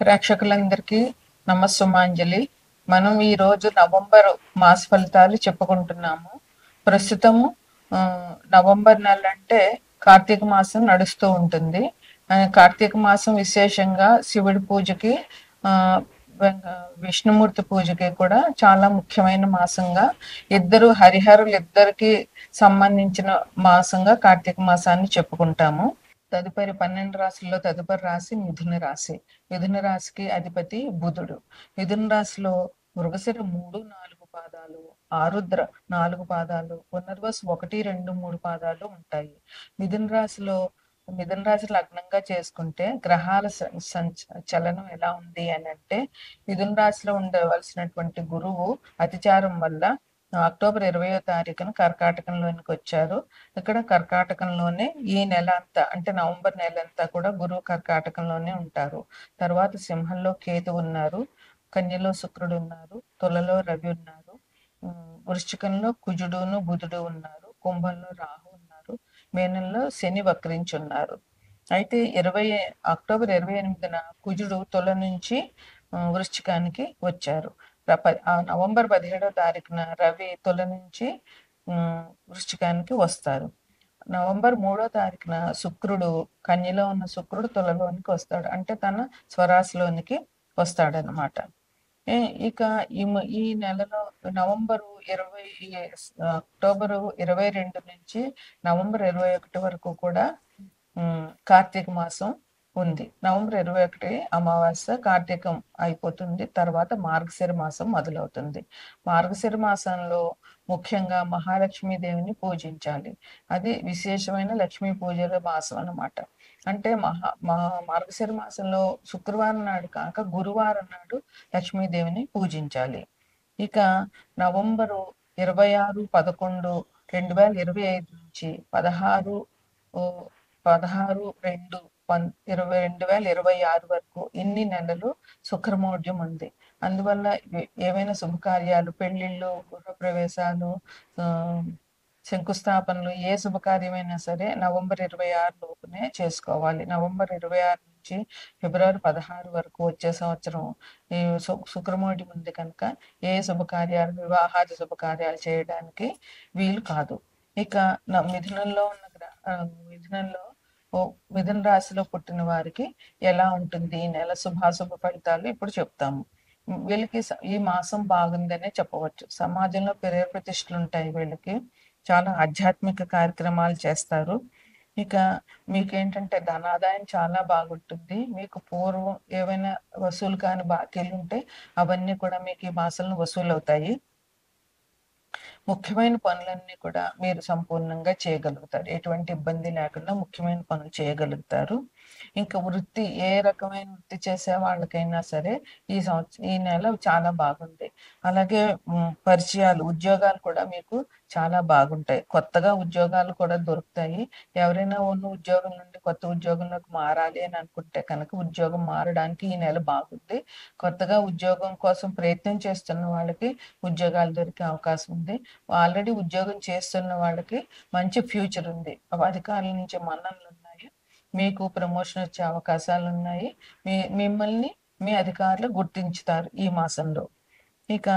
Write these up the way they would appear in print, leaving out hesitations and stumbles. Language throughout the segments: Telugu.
ప్రేక్షకులందరికీ నమస్సుమాంజలి. మనం ఈరోజు నవంబర్ మాస ఫలితాలు చెప్పుకుంటున్నాము. ప్రస్తుతము నవంబర్ నెల అంటే కార్తీక మాసం నడుస్తూ ఉంటుంది. కార్తీక మాసం విశేషంగా శివుడి పూజకి, ఆ, విష్ణుమూర్తి పూజకి కూడా చాలా ముఖ్యమైన మాసంగా, హరిహరులు ఇద్దరికి సంబంధించిన మాసంగా కార్తీక మాసాన్ని చెప్పుకుంటాము. తదుపరి 12 రాశుల్లో తదుపరి రాశి మిథున రాశి. మిథున రాశికి అధిపతి బుధుడు. మిథున రాశిలో మృగశిర 3-4 పాదాలు, ఆరుద్ర 4 పాదాలు, పునర్వసు 1-2-3 పాదాలు ఉంటాయి. మిథున రాశిలో మిథున రాశి లగ్నంగా చేసుకుంటే గ్రహాల చలనం ఎలా ఉంది అని అంటే, మిథున రాశిలో ఉండవలసినటువంటి గురువు అతిచారం వల్ల అక్టోబర్ 20వ తారీఖున కర్కాటకంలోనికి వచ్చారు. ఇక్కడ కర్కాటకంలోనే ఈ నెల అంతా, అంటే నవంబర్ నెల అంతా కూడా గురువు కర్కాటకంలోనే ఉంటారు. తర్వాత సింహంలో కేతు ఉన్నారు, కన్యలో శుక్రుడు ఉన్నారు, తులలో రవి ఉన్నారు, వృశ్చికంలో కుజుడును బుధుడు ఉన్నారు, కుంభంలో రాహు ఉన్నారు, మేనంలో శని వక్రించి ఉన్నారు. అయితే అక్టోబర్ 28న కుజుడు తుల నుంచి వృశ్చికానికి వచ్చారు. నవంబర్ 17వ తారీఖున రవి తుల నుంచి వృశ్చికానికి వస్తారు. నవంబర్ 3వ తారీఖున శుక్రుడు, కన్యలో ఉన్న శుక్రుడు తులలోనికి వస్తాడు, అంటే తన స్వరాశిలోనికి వస్తాడనమాట. ఇక ఈ నెలలో అక్టోబరు 22 నుంచి నవంబర్ 21 వరకు కూడా కార్తీక మాసం ఉంది. నవంబర్ 21 అమావాస్య, కార్తీకం అయిపోతుంది. తర్వాత మార్గశిర మాసం మొదలవుతుంది. మార్గశిర మాసంలో ముఖ్యంగా మహాలక్ష్మీదేవిని పూజించాలి. అది విశేషమైన లక్ష్మీ పూజల మాసం అన్నమాట. అంటే మార్గశిర మాసంలో శుక్రవారం నాడు కాక గురువారం నాడు లక్ష్మీదేవిని పూజించాలి. ఇక నవంబరు 26-11-2025 నుంచి 16-2-2026 వరకు ఇన్ని నెలలు శుక్రమౌఢ్యం ఉంది. అందువల్ల ఏవైనా శుభకార్యాలు, పెళ్లిళ్ళు, గృహప్రవేశాలు, శంకుస్థాపనలు, ఏ శుభకార్యమైనా సరే నవంబర్ 26 లోపునే చేసుకోవాలి. నవంబర్ 26 నుంచి ఫిబ్రవరి 16 వరకు వచ్చే సంవత్సరం ఈ శుక్రమౌఢ్యం ఉంది కనుక ఏ శుభకార్యాలు, వివాహాది శుభకార్యాలు చేయడానికి వీలు కాదు. ఇక మిథునంలో మిథున రాశిలో పుట్టిన వారికి ఎలా ఉంటుంది ఈ నెల శుభాశుభ ఫలితాలు ఇప్పుడు చెప్తాము. వీళ్ళకి ఈ మాసం బాగుందనే చెప్పవచ్చు. సమాజంలో పేరు ప్రతిష్టలు ఉంటాయి. వీళ్ళకి చాలా ఆధ్యాత్మిక కార్యక్రమాలు చేస్తారు. ఇక మీకేంటంటే ధనాదాయం చాలా బాగుంటుంది. మీకు పూర్వం ఏవైనా వసూలు కాని బాకీలు ఉంటే అవన్నీ కూడా మీకు ఈ మాసంలో వసూలు అవుతాయి. ముఖ్యమైన పనులన్నీ కూడా మీరు సంపూర్ణంగా చేయగలుగుతారు. ఎటువంటి ఇబ్బంది లేకుండా ముఖ్యమైన పనులు చేయగలుగుతారు. ఇంకా వృత్తి, ఏ రకమైన వృత్తి చేసే వాళ్ళకైనా సరే ఈ నెల చాలా బాగుంది. అలాగే పరిచయాలు, ఉద్యోగాలు కూడా మీకు చాలా బాగుంటాయి. కొత్తగా ఉద్యోగాలు కూడా దొరుకుతాయి. ఎవరైనా ఉన్న ఉద్యోగం నుండి కొత్త ఉద్యోగంలోకి మారాలి అని అనుకుంటే కనుక ఉద్యోగం మారడానికి ఈ నెల బాగుంది. కొత్తగా ఉద్యోగం కోసం ప్రయత్నం చేస్తున్న వాళ్ళకి ఉద్యోగాలు దొరికే అవకాశం ఉంది. ఆల్రెడీ ఉద్యోగం చేస్తున్న వాళ్ళకి మంచి ఫ్యూచర్ ఉంది. అధికారుల నుంచి మన్ననలు ఉన్నాయి. మీకు ప్రమోషన్ వచ్చే అవకాశాలు ఉన్నాయి. మిమ్మల్ని మీ అధికారులు గుర్తించుతారు ఈ మాసంలో. ఇక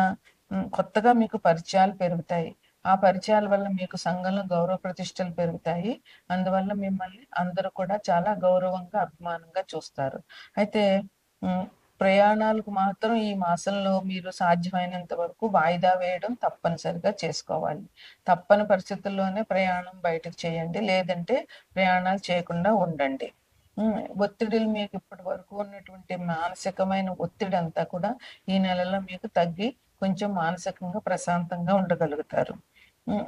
కొత్తగా మీకు పరిచయాలు పెరుగుతాయి. ఆ పరిచయాల వల్ల మీకు సంఘంలో గౌరవ ప్రతిష్టలు పెరుగుతాయి. అందువల్ల మిమ్మల్ని అందరూ కూడా చాలా గౌరవంగా, అభిమానంగా చూస్తారు. అయితే ప్రయాణాలకు మాత్రం ఈ మాసంలో మీరు సాధ్యమైనంత వరకు వాయిదా వేయడం తప్పనిసరిగా చేసుకోవాలి. తప్పని పరిస్థితుల్లోనే ప్రయాణం బయటకు చేయండి, లేదంటే ప్రయాణాలు చేయకుండా ఉండండి. ఒత్తిడిలు, మీకు ఇప్పటి వరకు ఉన్నటువంటి మానసికమైన ఒత్తిడి అంతా కూడా ఈ నెలలో మీకు తగ్గి కొంచెం మానసికంగా ప్రశాంతంగా ఉండగలుగుతారు.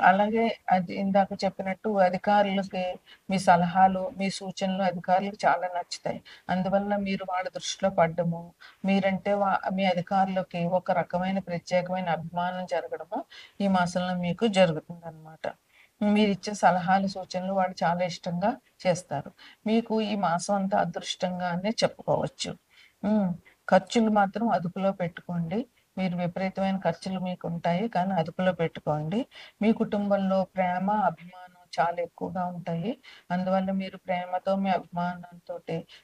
అలాగే అది ఇందాక చెప్పినట్టు అధికారులకి మీ సలహాలు, మీ సూచనలు అధికారులకు చాలా నచ్చుతాయి. అందువల్ల మీరు వాళ్ళ దృష్టిలో పడ్డము, మీరంటే మీ అధికారులకి ఒక రకమైన ప్రత్యేకమైన అభిమానం జరగడము ఈ మాసంలో మీకు జరుగుతుంది అన్నమాట. మీరు ఇచ్చే సలహాలు, సూచనలు వాళ్ళు చాలా ఇష్టంగా చేస్తారు. మీకు ఈ మాసం అంతా అదృష్టంగానే చెప్పుకోవచ్చు. ఖర్చులు మాత్రం అదుపులో పెట్టుకోండి. మీరు విపరీతమైన ఖర్చులు మీకు ఉంటాయి, కానీ అదుపులో పెట్టుకోండి. మీ కుటుంబంలో ప్రేమ, అభిమానం చాలా ఎక్కువగా ఉంటాయి. అందువల్ల మీరు ప్రేమతో, మీ అభిమానంతో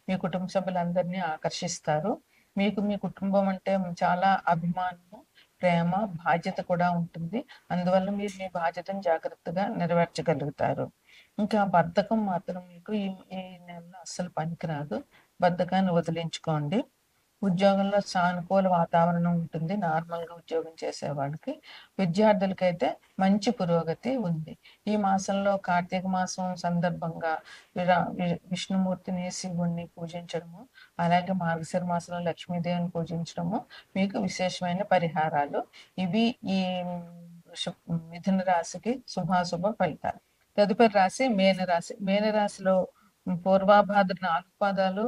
మీ కుటుంబ సభ్యులందరినీ ఆకర్షిస్తారు. మీకు మీ కుటుంబం అంటే చాలా అభిమానము, ప్రేమ, బాధ్యత కూడా ఉంటుంది. అందువల్ల మీరు మీ బాధ్యతను జాగ్రత్తగా నెరవేర్చగలుగుతారు. ఇంకా బద్ధకం మాత్రం మీకు ఈ నెలలో అస్సలు పనికిరాదు. బద్ధకాన్ని వదిలించుకోండి. ఉద్యోగంలో సానుకూల వాతావరణం ఉంటుంది నార్మల్‌గా ఉద్యోగం చేసేవాళ్ళకి. విద్యార్థులకైతే మంచి పురోగతి ఉంది. ఈ మాసంలో కార్తీక మాసం సందర్భంగా విష్ణుమూర్తిని, శివుడిని పూజించడము, అలాగే మార్గశిర మాసంలో లక్ష్మీదేవిని పూజించడము మీకు విశేషమైన పరిహారాలు. ఇవి ఈ మిథున రాశికి శుభాశుభ ఫలితాలు. తదుపరి రాశి మీనరాశి. మీనరాశిలో పూర్వాభాద్ర 4 పాదాలు,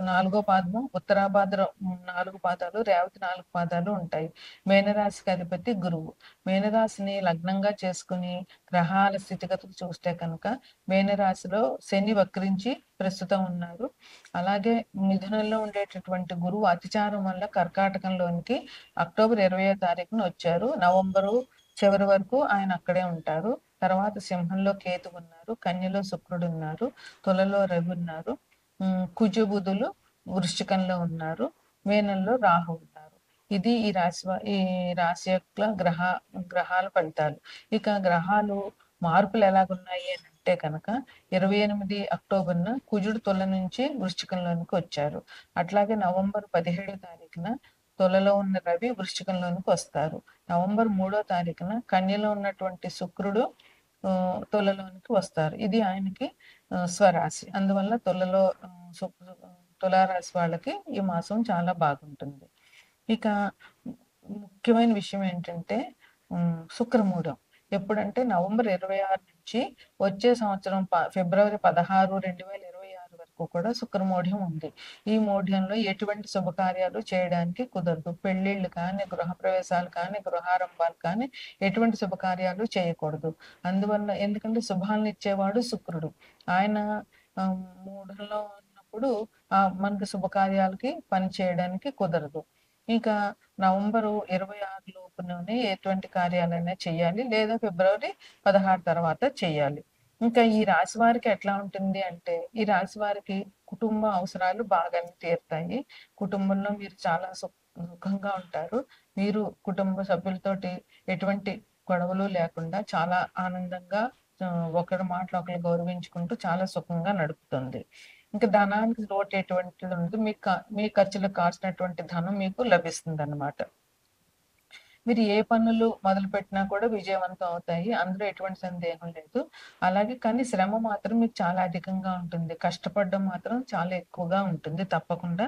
నాలుగో పాదము, ఉత్తరాభాద్ర 4 పాదాలు, రేవతి 4 పాదాలు ఉంటాయి. మీనరాశికి అధిపతి గురువు. మీనరాశిని లగ్నంగా చేసుకుని గ్రహాల స్థితిగతులు చూస్తే కనుక మీనరాశిలో శని వక్రించి ప్రస్తుతం ఉన్నారు. అలాగే మిథునంలో ఉండేటటువంటి గురువు అతిచారం వల్ల కర్కాటకంలోనికి అక్టోబర్ 20వ తారీఖున వచ్చారు. నవంబరు చివరి వరకు ఆయన అక్కడే ఉంటారు. తర్వాత సింహంలో కేతు ఉన్నారు, కన్యలో శుక్రుడు ఉన్నారు, తులలో రవి ఉన్నారు, కుజు బుధులు వృశ్చికంలో ఉన్నారు, మీనంలో రాహు ఉన్నారు. ఇది ఈ రాశి యొక్క గ్రహాల ఫలితాలు. ఇక గ్రహాలు మార్పులు ఎలాగున్నాయి అని అంటే కనుక 28 అక్టోబర్న కుజుడు తుల నుంచి వృశ్చికంలోనికి వచ్చారు. అట్లాగే నవంబర్ 17వ తారీఖున తులలో ఉన్న రవి వృశ్చికంలోనికి వస్తారు. నవంబర్ 3వ తారీఖున కన్యలో ఉన్నటువంటి శుక్రుడు తులలోనికి వస్తారు. ఇది ఆయనకి స్వరాశి. అందువల్ల తులారాశి వాళ్ళకి ఈ మాసం చాలా బాగుంటుంది. ఇక ముఖ్యమైన విషయం ఏంటంటే శుక్రమూఢం. ఎప్పుడంటే నవంబర్ 26 నుంచి వచ్చే సంవత్సరం ఫిబ్రవరి 16, 2026 వరకు కూడా శుక్రమూఢ్యం ఉంది. ఈ మౌఢ్యంలో ఎటువంటి శుభకార్యాలు చేయడానికి కుదరదు. పెళ్లిళ్ళు కానీ, గృహప్రవేశాలు కానీ, గృహారంభాలు కానీ ఎటువంటి శుభకార్యాలు చేయకూడదు. అందువల్ల ఎందుకంటే శుభాలను ఇచ్చేవాడు శుక్రుడు. ఆయన మూఢంలో ఉన్నప్పుడు మనకి శుభకార్యాలకి పని చేయడానికి కుదరదు. ఇంకా నవంబరు 26 లోపులోనే ఎటువంటి కార్యాలైనా చేయాలి, లేదా ఫిబ్రవరి 16 తర్వాత చేయాలి. ఇంకా ఈ రాశి వారికి ఎట్లా ఉంటుంది అంటే, ఈ రాశి వారికి కుటుంబ అవసరాలు బాగానే తీరుతాయి. కుటుంబంలో మీరు చాలా సుఖంగా ఉంటారు. మీరు కుటుంబ సభ్యులతోటి ఎటువంటి గొడవలు లేకుండా చాలా ఆనందంగా ఒకరి మాటలు ఒకరు గౌరవించుకుంటూ చాలా సుఖంగా నడుపుతుంది. ఇంకా ధనానికి లోటు ఎటువంటిది ఉండదు. మీ ఖర్చులకు కావాల్సినటువంటి ధనం మీకు లభిస్తుంది అన్నమాట. మీరు ఏ పనులు మొదలుపెట్టినా కూడా విజయవంతం అవుతాయి. అందులో ఎటువంటి సందేహం లేదు. అలాగే కానీ శ్రమ మాత్రం మీకు చాలా అధికంగా ఉంటుంది. కష్టపడడం మాత్రం చాలా ఎక్కువగా ఉంటుంది తప్పకుండా.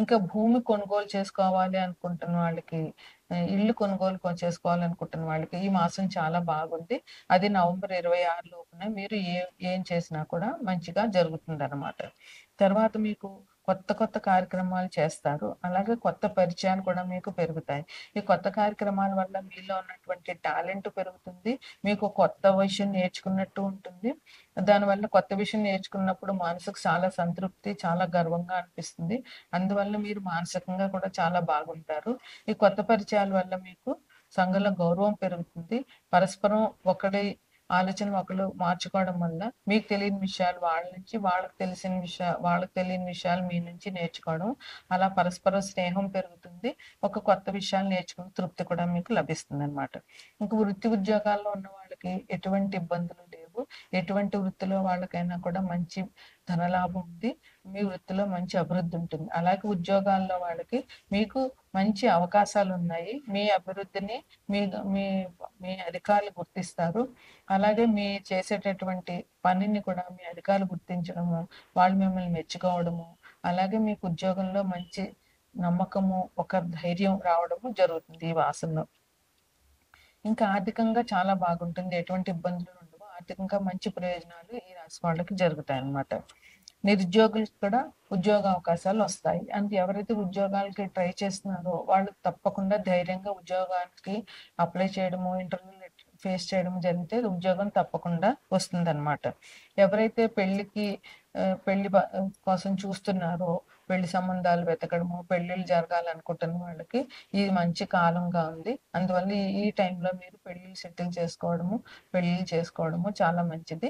ఇంకా భూమి కొనుగోలు చేసుకోవాలి అనుకుంటున్న వాళ్ళకి, ఇల్లు కొనుగోలు చేసుకోవాలనుకుంటున్న వాళ్ళకి ఈ మాసం చాలా బాగుంది. అది నవంబర్ 26 లోపున మీరు ఏం చేసినా కూడా మంచిగా జరుగుతుందన్నమాట. తర్వాత మీకు కొత్త కార్యక్రమాలు చేస్తారు. అలాగే కొత్త పరిచయాలు కూడా మీకు పెరుగుతాయి. ఈ కొత్త కార్యక్రమాల వల్ల మీలో ఉన్నటువంటి టాలెంట్ పెరుగుతుంది. మీకు కొత్త విషయం నేర్చుకున్నట్టు ఉంటుంది. దానివల్ల కొత్త విషయం నేర్చుకున్నప్పుడు మనసుకు చాలా సంతృప్తి, చాలా గర్వంగా అనిపిస్తుంది. అందువల్ల మీరు మానసికంగా కూడా చాలా బాగుంటారు. ఈ కొత్త పరిచయాల వల్ల మీకు సంఘంలో గౌరవం పెరుగుతుంది. పరస్పరం ఒకరి ఆలోచనలు ఒకళ్ళు మార్చుకోవడం వల్ల మీకు తెలియని విషయాలు వాళ్ళ నుంచి, వాళ్ళకి తెలియని విషయాలు మీ నుంచి నేర్చుకోవడం, అలా పరస్పర స్నేహం పెరుగుతుంది. ఒక కొత్త విషయాలు నేర్చుకునే తృప్తి కూడా మీకు లభిస్తుందన్నమాట. ఇంక వృత్తి ఉద్యోగాల్లో ఉన్న వాళ్ళకి ఎటువంటి ఇబ్బందులు లేవు. ఎటువంటి వృత్తిలో వాళ్ళకైనా కూడా మంచి ధనలాభం ఉంది. మీ వృత్తిలో మంచి అభివృద్ధి ఉంటుంది. అలాగే ఉద్యోగాల్లో వాళ్ళకి మీకు మంచి అవకాశాలు ఉన్నాయి. మీ అభివృద్ధిని మీ మీ మీ అధికారులు గుర్తిస్తారు. అలాగే మీ చేసేటటువంటి పనిని కూడా మీ అధికారులు గుర్తించడము, వాళ్ళు మిమ్మల్ని మెచ్చుకోవడము, అలాగే మీకు ఉద్యోగంలో మంచి నమ్మకము, ఒక ధైర్యం రావడము జరుగుతుంది ఈ మాసంలో. ఇంకా ఆర్థికంగా చాలా బాగుంటుంది. ఎటువంటి ఇబ్బందులు ఉండవు. ఆర్థికంగా మంచి ప్రయోజనాలు ఈ రాశి వాళ్ళకి జరుగుతాయన్నమాట. నిరుద్యోగులకు కూడా ఉద్యోగ అవకాశాలు వస్తాయి. ఎవరైతే ఉద్యోగాలకి ట్రై చేస్తున్నారో వాళ్ళు తప్పకుండా ధైర్యంగా ఉద్యోగానికి అప్లై చేయడము, ఇంటర్వ్యూలు ఫేస్ చేయడం జరిగితే ఉద్యోగం తప్పకుండా వస్తుందన్నమాట. ఎవరైతే పెళ్లి కోసం చూస్తున్నారో, పెళ్లి సంబంధాలు వెతకడము, పెళ్లిళ్ళు జరగాలనుకుంటున్న వాళ్ళకి ఇది మంచి కాలంగా ఉంది. అందువల్ల ఈ టైంలో మీరు పెళ్లిళ్ళు సెటిల్ చేసుకోవడము, పెళ్లిళ్ళు చేసుకోవడము చాలా మంచిది.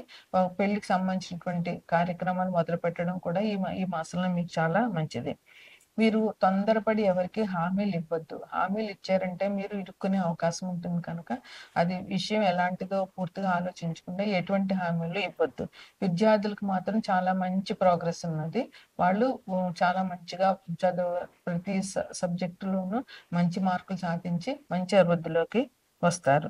పెళ్లికి సంబంధించినటువంటి కార్యక్రమాలు మొదలు పెట్టడం కూడా ఈ మాసంలో మీకు చాలా మంచిది. మీరు తొందరపడి ఎవరికీ హామీలివ్వద్దు. హామీలిచ్చారంటే మీరు ఇరుక్కునే అవకాశం ఉంటుంది కనుక, అది విషయం ఎలాంటిదో పూర్తిగా ఆలోచించకుండా ఎటువంటి హామీలు ఇవ్వద్దు. విద్యార్థులకు మాత్రం చాలా మంచి ప్రోగ్రెస్ ఉన్నది. వాళ్ళు చాలా మంచిగా ప్రతి సబ్జెక్టులోనూ మంచి మార్కులు సాధించి మంచి అభివృద్ధిలోకి వస్తారు.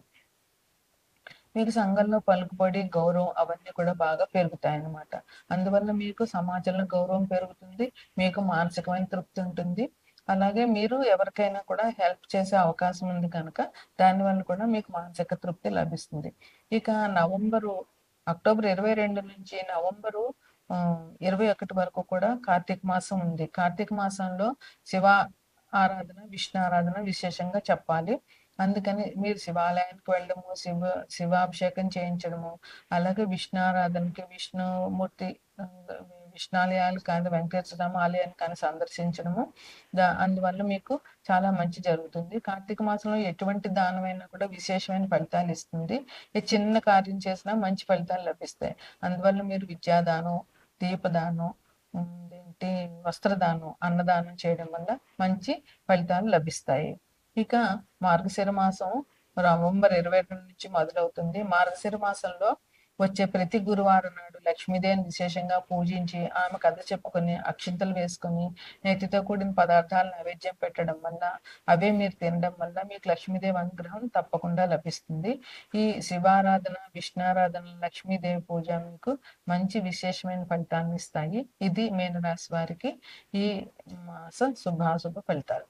మీకు సంఘంలో పలుకుబడి, గౌరవం అవన్నీ కూడా బాగా పెరుగుతాయన్నమాట. అందువల్ల మీకు సమాజంలో గౌరవం పెరుగుతుంది. మీకు మానసికమైన తృప్తి ఉంటుంది. అలాగే మీరు ఎవరికైనా కూడా హెల్ప్ చేసే అవకాశం ఉంది కనుక, దానివల్ల కూడా మీకు మానసిక తృప్తి లభిస్తుంది. ఇక అక్టోబర్ 22 నుంచి నవంబరు 21 వరకు కూడా కార్తీక మాసం ఉంది. కార్తీక మాసంలో శివ ఆరాధన, విష్ణు ఆరాధన విశేషంగా చెప్పాలి. అందుకని మీరు శివాలయానికి వెళ్ళడము, శివాభిషేకం చేయించడము, అలాగే విష్ణు ఆరాధనకి విష్ణుమూర్తి విష్ణాలయాలు కానీ, వెంకటేశ్వర స్వామి ఆలయాన్ని కానీ సందర్శించడము, అందువల్ల మీకు చాలా మంచి జరుగుతుంది. కార్తీక మాసంలో ఎటువంటి దానమైనా కూడా విశేషమైన ఫలితాలు ఇస్తుంది. ఏ చిన్న కార్యం చేసినా మంచి ఫలితాలు లభిస్తాయి. అందువల్ల మీరు విద్యాదానం, దీపదానం, ఏంటి వస్త్రదానం, అన్నదానం చేయడం వల్ల మంచి ఫలితాలు లభిస్తాయి. ఇక మార్గశిర మాసం నవంబర్ 22 నుంచి మొదలవుతుంది. మార్గశిర మాసంలో వచ్చే ప్రతి గురువారం నాడు లక్ష్మీదేవిని విశేషంగా పూజించి, ఆమె కథ చెప్పుకొని, అక్షింతలు వేసుకొని, నేతితో కూడిన పదార్థాలు నైవేద్యం పెట్టడం వల్ల, అవే మీరు తినడం వల్ల మీకు లక్ష్మీదేవి అనుగ్రహం తప్పకుండా లభిస్తుంది. ఈ శివారాధన, విష్ణారాధన, లక్ష్మీదేవి పూజ మీకు మంచి విశేషమైన ఫలితాన్ని ఇస్తాయి. ఇది మీనరాశి వారికి ఈ మాస శుభాశుభ ఫలితాలు.